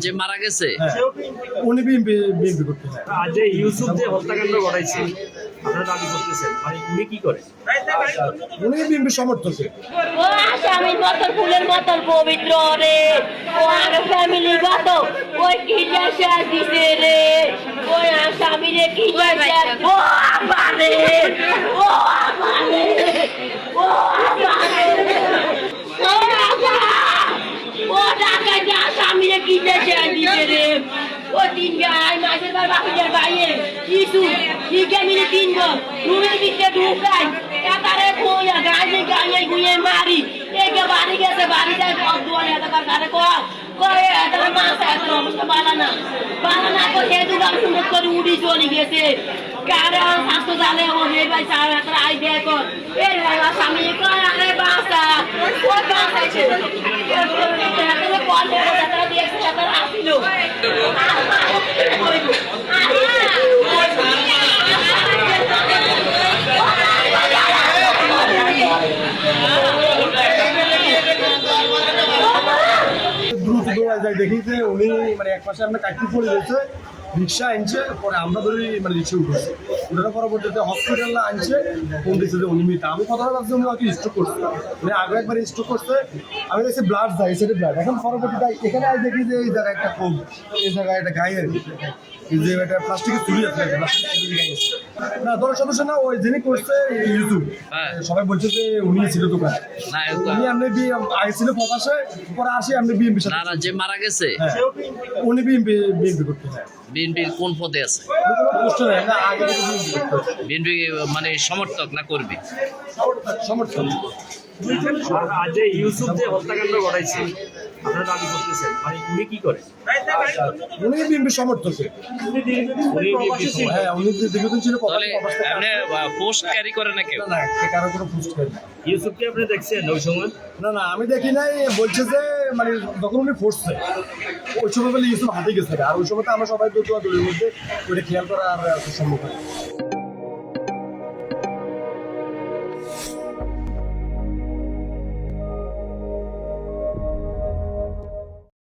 যে মারা গেছে উনি বিএনপি করতে চায়। আর যে ইউসুফ যে হত্যাকাণ্ড ঘটাইছে আপনারা দাবি করতেছেন মানে উনি কি করে? উনি বিএনপি সমর্থক। ও আসামির মতন ফুলের মতন পবিত্র রে, ও আর ফ্যামিলিগত ওই কি শেষ দিছে রে, ওই আসামিরে কি শেষ, ও আমারে, ও আমারে, ও আমারে, ও আগা, ও ডাকাই যে আসামিরে কি শেষ দিছে রে, ও তিন গাই মাঝের বার বাকিদের বাইয়ে কিছু ঠিক মিলে তিন গো রুমের ভিতরে ঢুকাই একারে কোয়া গায়ে গায়ে গুয়ে মারি একে বাড়ি গেছে বাড়ি যায় পথ দুয়ারে এতবার কারে কয়ে এত মাছ এত অবস্থা বানানা কো হে দুবার সুন্দর করে উড়ি চলে গেছে কারণ স্বাস্থ্য জালে ও রে ভাই সাহেব এত আই দেখো এর স্বামী কয় আরে বাসা ও বাসাইছে এত বলে এত দেখছে এত আসিল দ্রুত দৌড়ায় যায়, দেখি যে উনি মানে এক পাশে আমরা কাটতে পড়ে গেছে, রিক্সা আনছে, পরে আমরা ধরে মানে রিক্সা উঠেছি, ওটার পরবর্তীতে হসপিটালে আনছে, ফোন দিচ্ছে যে উনি মৃত। আমি কথাটা ভাবছি উনি হয়তো স্ট্রোক করছে, মানে আগে একবার স্ট্রোক করছে, আমি দেখছি ব্লাড যায় সেটা ব্লাড। এখন পরবর্তীতে এখানে আই দেখি যে এই জায়গায় একটা কোপ, এই জায়গায় একটা গায়ে আর কি, যে একটা প্লাস্টিকের চুরি আছে, না দলের সদস্য না, ওই যিনি করছে ইউসুফ, সবাই বলছে যে উনি ছিল দোকানে, উনি এমনি আগে ছিল প্রকাশে, পরে আসি এমনি বিএনপি না না যে মারা গেছে উনি বিএনপি করতে চায়। বিএনপির কোন পদে আছে? বিএনপি মানে সমর্থক না কর্মী? সমর্থন। আর যে ইউসুফ যে হত্যাকাণ্ড ঘটাইছে আপনারা দাবি করতেছেন মানে উনি কি করে? উনি বিএনপি সমর্থক। হ্যাঁ, উনি দীর্ঘদিন ছিল তাহলে এমনি পোস্ট ক্যারি করে না কেউ? না, কারো কোনো পোস্ট করেন না। ইউসুফকে আপনি দেখছেন ওই সময়? না আমি দেখি নাই, বলছে যে মানে যখন উনি ফোর্সছে ওই সময় বলে ইউসুফ হাতে গেছে, আর ওই সময় তো আমরা সবাই দলের মধ্যে ওইটা খেয়াল করা আর সম্ভব হয়।